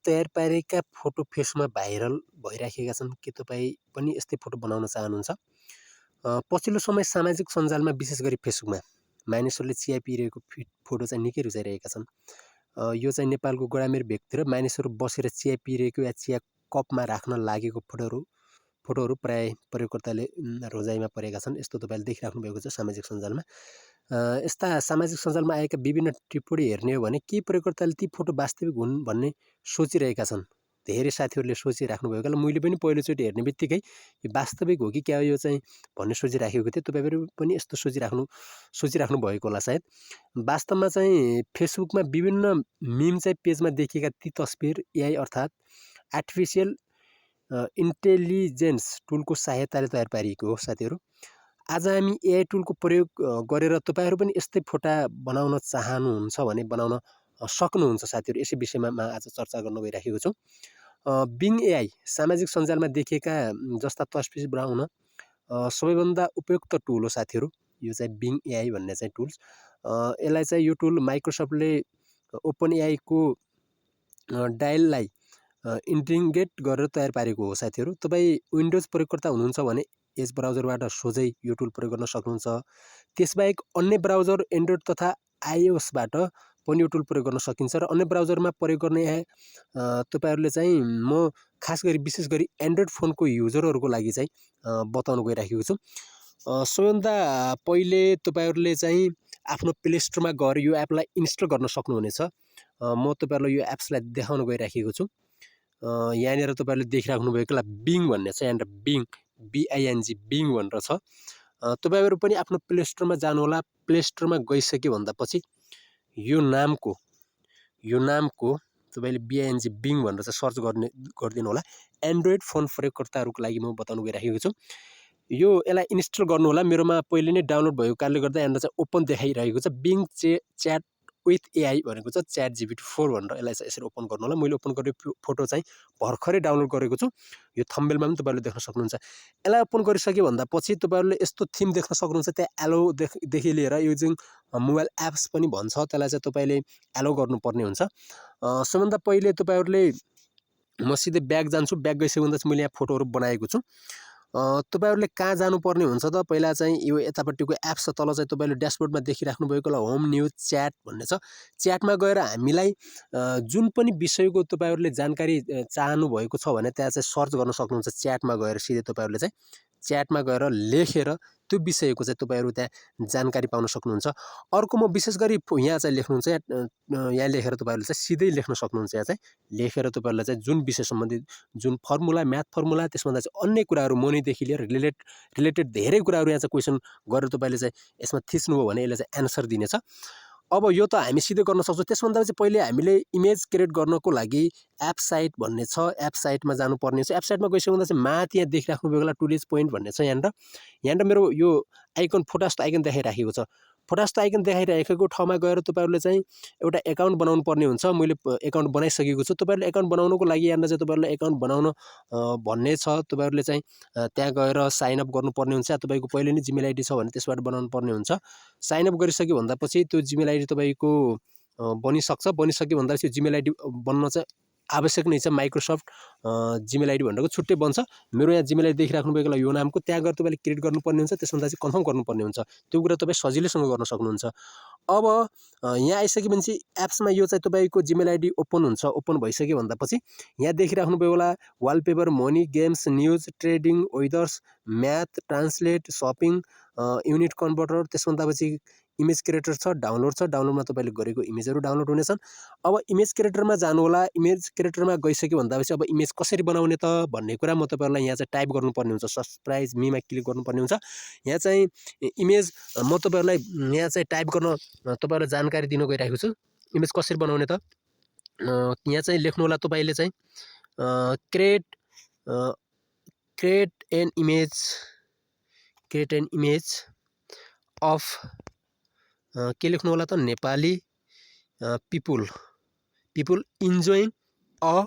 तयार पारेका फोटो फेसबुकमा भाइरल भइराखेका छन् के तपाईँ पनि यस्तै फोटो बनाउन चाहनुहुन्छ? पछिल्लो समय सामाजिक सञ्जालमा विशेष गरी फेसबुकमा मानिसहरूले चिया पिइरहेको फोटो चाहिँ निकै रुचाइरहेका छन्। यो चाहिँ नेपालको ग्रामीण व्यक्ति र मानिसहरू बसेर चिया पिइरहेको या चिया कपमा राख्न लागेको फोटोहरू प्राय प्रयोगकर्ताले रोजाइमा परेका छन्। यस्तो तपाईँले देखिराख्नु भएको छ सामाजिक सञ्जालमा। यस्ता सामाजिक सञ्जालमा आएका विभिन्न टिप्पणी हेर्ने हो भने के प्रयोगकर्ताले ती फोटो वास्तविक हुन् भन्ने सोचिरहेका छन्। धेरै साथीहरूले सोचिराख्नु भएकोले मैले पनि पहिलोचोटि हेर्ने बित्तिकै यो वास्तविक हो कि क्या यो चाहिँ भन्ने सोचिराखेको थिएँ। तपाईँहरू पनि यस्तो सोचिराख्नु भएको होला सायद। वास्तवमा चाहिँ फेसबुकमा विभिन्न मिम चाहिँ पेजमा देखिएका ती तस्बिर एआई अर्थात् आर्टिफिसियल इन्टेलिजेन्स टुलको सहायताले तयार पारिएको हो साथीहरू। आज हामी एआई टुलको प्रयोग गरेर तपाईँहरू पनि यस्तै फोटा बनाउन चाहनुहुन्छ भने बनाउन सक्नुहुन्छ साथीहरू। यसै विषयमा आज चर्चा गर्न गइराखेको छु। बिङ एआई सामाजिक सञ्जालमा देखिएका जस्ता तस्बिर बनाउन सबैभन्दा उपयुक्त टुल हो साथीहरू। यो चाहिँ बिङ एआई भन्ने चाहिँ टुल्स। यसलाई चाहिँ यो टुल माइक्रोसफ्टले ओपन एआईको डायललाई इन्टिग्रेट गरेर तयार पारेको हो साथीहरू। तपाईँ विन्डोज प्रयोगकर्ता हुनुहुन्छ भने एज ब्राउजरबाट सोझै यो टुल प्रयोग गर्न सक्नुहुन्छ। त्यसबाहेक अन्य ब्राउजर एन्ड्रोइड तथा आइओएसबाट पनि यो टुल प्रयोग गर्न सकिन्छ र अन्य ब्राउजरमा प्रयोग गर्ने तपाईँहरूले चाहिँ म खास गरी विशेष गरी एन्ड्रोइड फोनको युजरहरूको लागि चाहिँ बताउन गइराखेको छु। सबैभन्दा पहिले तपाईँहरूले चाहिँ आफ्नो प्ले स्टोरमा गएर यो एपलाई इन्स्टल गर्न सक्नुहुनेछ। म तपाईँहरूलाई यो एप्सलाई देखाउन गइराखेको छु। यहाँनिर तपाईँहरूले देखिराख्नु भएकोलाई बिङ भन्ने छ, यहाँनिर बिङ BING बिङ भनेर छ। तपाईँहरू पनि आफ्नो प्ले स्टोरमा जानुहोला। प्ले स्टोरमा गइसक्यो भन्दा पछि यो नामको तपाईँले BING बिङ भनेर चाहिँ सर्च गरिदिनु होला। एन्ड्रोइड फोन प्रयोगकर्ताहरूको लागि म बताउन गइराखेको छु। यसलाई इन्स्टल गर्नु होला। मेरोमा पहिले नै डाउनलोड भएको कारणले गर्दा यहाँनिर चाहिँ ओपन देखाइरहेको छ। बिङ च्याट विथ एआई भनेको छ च्याट GPT 4 भनेर। यसलाई चाहिँ यसरी ओपन गर्नु होला। मैले ओपन गरेको फोटो चाहिँ भर्खरै डाउनलोड गरेको छु। यो थम्बनेलमा पनि तपाईँहरूले देख्न सक्नुहुन्छ। यसलाई ओपन गरिसक्यो भन्दा पछि तपाईँहरूले यस्तो थिम देख्न सक्नुहुन्छ। त्यहाँ एलोदेखि लिएर युजिङ मोबाइल एप्स पनि भन्छ। त्यसलाई चाहिँ तपाईँले एलो गर्नुपर्ने हुन्छ। सबभन्दा पहिले तपाईँहरूले म सिधै ब्याक जान्छु। ब्याक गइसक्यो भन्दा चाहिँ मैले यहाँ फोटोहरू बनाएको छु। तपाईँहरूले कहाँ जानुपर्ने हुन्छ त पहिला चाहिँ यो यतापट्टिको एप्स छ, तल चाहिँ तपाईँले ड्यासबोर्डमा देखिराख्नु भएको होम न्युज च्याट भन्ने छ। च्याटमा गएर हामीलाई जुन पनि विषयको तपाईँहरूले जानकारी चाहनु भएको छ भने त्यहाँ चाहिँ सर्च गर्न सक्नुहुन्छ। च्याटमा गएर सिधै तपाईँहरूले चाहिँ च्याटमा गएर लेखेर त्यो विषयको चाहिँ तपाईँहरू त्यहाँ जानकारी पाउन सक्नुहुन्छ। अर्को म विशेष गरी यहाँ चाहिँ लेख्नुहुन्छ, यहाँ लेखेर तपाईँहरूले चाहिँ सिधै लेख्न सक्नुहुन्छ। यहाँ चाहिँ लेखेर तपाईँहरूलाई चाहिँ जुन विषय सम्बन्धित जुन फर्मुला म्याथ फर्मुला त्यसभन्दा चाहिँ अन्य कुराहरू मनीदेखि लिएर रिलेटेड धेरै कुराहरू यहाँ चाहिँ क्वेसन गरेर तपाईँले चाहिँ यसमा थिच्नुभयो भने यसले चाहिँ एन्सर दिनेछ। अब यो त हामी सिधै गर्न सक्छौँ। त्यसभन्दा चाहिँ पहिले हामीले इमेज क्रिएट गर्नको लागि एप साइट भन्ने छ। एप साइटमा जानुपर्ने छ। एप साइटमा गइसक्यो भन्दा चाहिँ माथि यहाँ देखिराख्नु भएको टुलेज पोइन्ट भन्ने छ। यहाँनिर मेरो यो आइकन फोटा जस्तो आइकन देखाइराखेको छ। फोटा जस्तो आइकन देखाइराखेको ठाउँमा गएर तपाईँहरूले चाहिँ एउटा एकाउन्ट बनाउनु पर्ने हुन्छ। मैले एकाउन्ट बनाइसकेको छु। तपाईँहरूले एकाउन्ट बनाउनको लागि यहाँनिर चाहिँ तपाईँहरूले एकाउन्ट बनाउन भन्ने छ। तपाईँहरूले चाहिँ त्यहाँ गएर साइनअप गर्नुपर्ने हुन्छ। तपाईँको पहिले नै जिमेल आइडी छ भने त्यसबाट बनाउनु पर्ने हुन्छ। साइनअप गरिसक्यो भन्दा पछि त्यो जिमेल आइडी तपाईँको बनिसक्छ। बनिसक्यो भन्दा चाहिँ जिमेल आइडी बन्न चाहिँ आवश्यक नै छ। माइक्रोसफ्ट जिमेल आइडी भनेको छुट्टै बन्छ। मेरो यहाँ जिमेल आइडी देखिराख्नु भएको यो नामको त्यहाँ गएर तपाईँले क्रिएट गर्नुपर्ने हुन्छ। त्यसभन्दा चाहिँ कन्फर्म गर्नुपर्ने हुन्छ। त्यो कुरा तपाईँ सजिलैसँग गर्न सक्नुहुन्छ। अब यहाँ आइसक्यो भने चाहिँ एप्समा यो चाहिँ तपाईँको जिमेल आइडी ओपन हुन्छ। ओपन भइसक्यो भन्दा पछि यहाँ देखिराख्नु भएको wallpaper, money, games, news, trading, वेदर्स, math, translate, shopping, unit converter, त्यसभन्दा पछि इमेज क्रिएटर छ, डाउनलोड छ। डाउनलोडमा तपाईँले गरेको इमेजहरू डाउनलोड हुनेछन्। अब इमेज क्रिएटरमा जानु होला। इमेज क्रिएटरमा गइसक्यो भन्दा पछि अब इमेज कसरी बनाउने त भन्ने कुरा म तपाईँहरूलाई यहाँ चाहिँ टाइप गर्नुपर्ने हुन्छ। सब्सक्राइब मीमा क्लिक गर्नुपर्ने हुन्छ। यहाँ चाहिँ इमेज म तपाईँहरूलाई यहाँ चाहिँ टाइप गर्न तपाईँहरूलाई जानकारी दिन गइरहेको छु। इमेज कसरी बनाउने त यहाँ चाहिँ लेख्नु होला। तपाईँले चाहिँ क्रिएट एन इमेज अफ के लेख्नु होला त नेपाली पिपुल इन्जोइङ अ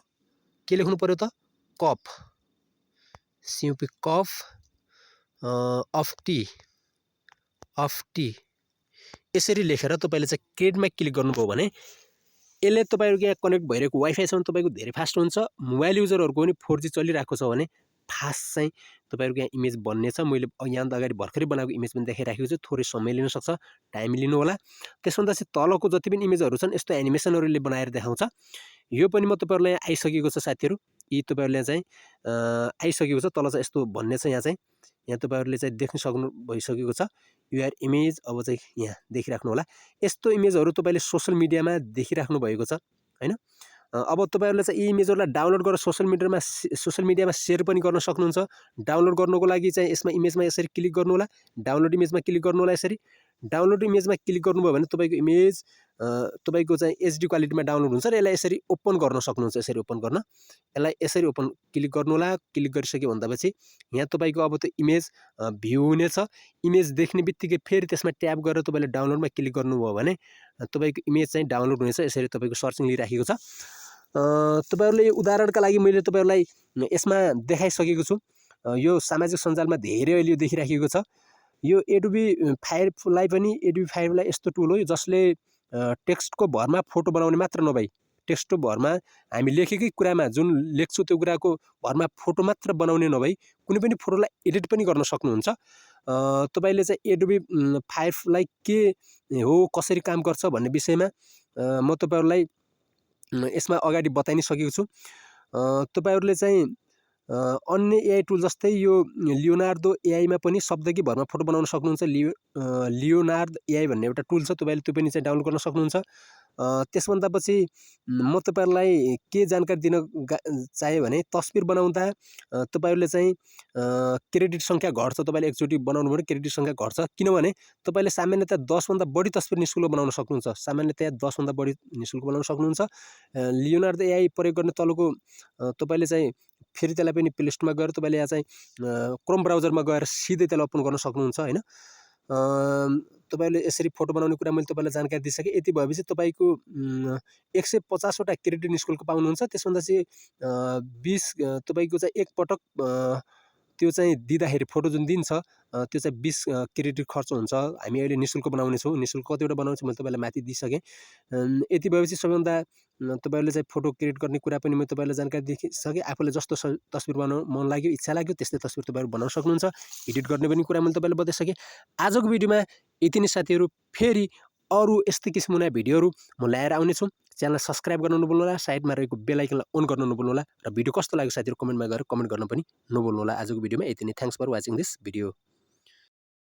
के लेख्नु पर्यो त कप सिउपी कप अफ टी यसरी लेखेर तपाईँले चाहिँ क्रिएटमा क्लिक गर्नुभयो भने यसले तपाईँहरूको यहाँ कनेक्ट भइरहेको वाइफाईसँग तपाईँको धेरै फास्ट हुन्छ। मोबाइल युजरहरूको पनि 4G चलिरहेको छ भने फास्ट चाहिँ तपाईँहरूको यहाँ इमेज बन्नेछ। मैले यहाँ अगाडि भर्खरै बनाएको इमेज पनि देखाइराखेको छु। थोरै समय लिन सक्छ, टाइम लिनु होला। त्यसभन्दा चाहिँ तलको जति पनि इमेजहरू छन् यस्तो एनिमेसनहरूले बनाएर देखाउँछ। यो पनि म तपाईँहरूलाई यहाँ आइसकेको छ साथीहरू। यी तपाईँहरूले चाहिँ आइसकेको छ। तल चाहिँ यस्तो भन्ने छ यहाँ चाहिँ। यहाँ तपाईँहरूले चाहिँ देख्न सक्नु भइसकेको छ। युआर इमेज अब चाहिँ यहाँ देखिराख्नु होला। यस्तो इमेजहरू तपाईँले सोसल मिडियामा देखिराख्नु भएको छ हैन। अब तपाईँहरूले चाहिँ यी इमेजहरूलाई डाउनलोड गरेर सोसल मिडियामा सेयर पनि गर्न सक्नुहुन्छ। डाउनलोड गर्नुको लागि चाहिँ यसमा इमेजमा यसरी क्लिक गर्नु होला। डाउनलोड इमेजमा क्लिक गर्नु होला। यसरी डाउनलोड इमेजमा क्लिक गर्नुभयो भने तपाईँको इमेज तपाईँको चाहिँ एचडी क्वालिटीमा डाउनलोड हुन्छ र यसलाई यसरी ओपन गर्न सक्नुहुन्छ। यसरी ओपन गर्न, यसलाई यसरी ओपन क्लिक गर्नु होला। क्लिक गरिसक्यो भन्दापछि यहाँ तपाईँको अब त्यो इमेज भ्यू हुनेछ। इमेज देख्ने बित्तिकै फेरि त्यसमा ट्याप गरेर तपाईँले डाउनलोडमा क्लिक गर्नुभयो भने तपाईँको इमेज चाहिँ डाउनलोड हुनेछ। यसरी तपाईँको सर्चिङ लिइराखेको छ। तपाईँहरूले उदाहरणका लागि मैले तपाईँहरूलाई यसमा देखाइसकेको छु। यो सामाजिक सञ्जालमा धेरै अहिले यो देखिराखेको छ। यो एडोबी फायरलाई पनि एडोबी फायरलाई यस्तो टुल हो जसले टेक्स्टको भरमा फोटो बनाउने मात्र नभई टेक्स्टको भरमा हामी लेखेकै कुरामा जुन लेख्छु त्यो कुराको भरमा फोटो मात्र बनाउने नभई कुनै पनि फोटोलाई एडिट पनि गर्न सक्नुहुन्छ। तपाईँले चाहिँ एडोबी फायरलाई के हो, कसरी काम गर्छ भन्ने विषयमा म तपाईँहरूलाई यसमा अगाडि बताइ नै सकेको छु। तपाईँहरूले चाहिँ अन्य एआई टुल जस्तै यो लियोनार्दो एआईमा पनि शब्दकै भरमा फोटो बनाउन सक्नुहुन्छ। लियोनार्दो एआई भन्ने एउटा टुल छ, तपाईँले त्यो पनि चाहिँ डाउनलोड गर्न सक्नुहुन्छ। त्यसभन्दा पछि म तपाईँहरूलाई के जानकारी दिन चाहे भने तस्बिर बनाउँदा तपाईँहरूले चाहिँ क्रेडिट सङ्ख्या घट्छ। तपाईँले एकचोटि बनाउनु भने क्रेडिट सङ्ख्या घट्छ, किनभने तपाईँले सामान्यतया 10 भन्दा बढी तस्बिर निशुल्क बनाउन सक्नुहुन्छ। सामान्यतया 10 भन्दा बढी निशुल्क बनाउन सक्नुहुन्छ। लियोनार्दो एआई प्रयोग गर्ने तलको तपाईँले चाहिँ फेरि त्यसलाई पनि प्ले स्टोरमा गएर तपाईँले यहाँ चाहिँ क्रोम ब्राउजरमा गएर सिधै त्यसलाई ओपन गर्न सक्नुहुन्छ हैन। तपाईँले यसरी फोटो बनाउने कुरा मैले तपाईँलाई जानकारी दिइसकेँ। यति भएपछि तपाईँको 150 वटा क्रेडिट निशुल्क पाउनुहुन्छ। त्यसभन्दा चाहिँ 20 तपाईँको चाहिँ एकपटक त्यो चाहिँ दिँदाखेरि फोटो जुन दिन्छ त्यो चाहिँ 20 क्रेडिट खर्च हुन्छ। हामी अहिले निशुल्क बनाउने छौँ। निशुल्क कतिवटा बनाउँछु मैले तपाईँलाई माथि दिइसकेँ। यति भएपछि सबैभन्दा तपाईँहरूले चाहिँ फोटो क्रिएट गर्ने कुरा पनि मैले तपाईँलाई जानकारी दिइसकेँ। आफूलाई जस्तो तस्बिर बनाउन मन लाग्यो, इच्छा लाग्यो त्यस्तै तस्बिर तपाईँहरू बनाउन सक्नुहुन्छ। एडिट गर्ने पनि कुरा मैले तपाईँलाई बताइसकेँ। आजको भिडियोमा यति नै साथीहरू। फेरि अरू यस्तै किसिमका भिडियोहरू म ल्याएर आउनेछु। च्यानल सब्सक्राइब गर्न नभुल्नु होला, साइडमा रहेको बेल आइकनलाई अन गर्न नभुल्नु होला र भिडियो कस्तो लाग्यो साथीहरू कमेन्टमा गएर कमेन्ट गर्न पनि नभुल्नु होला। आजको भिडियोमा यति नै। Thanks for watching this video.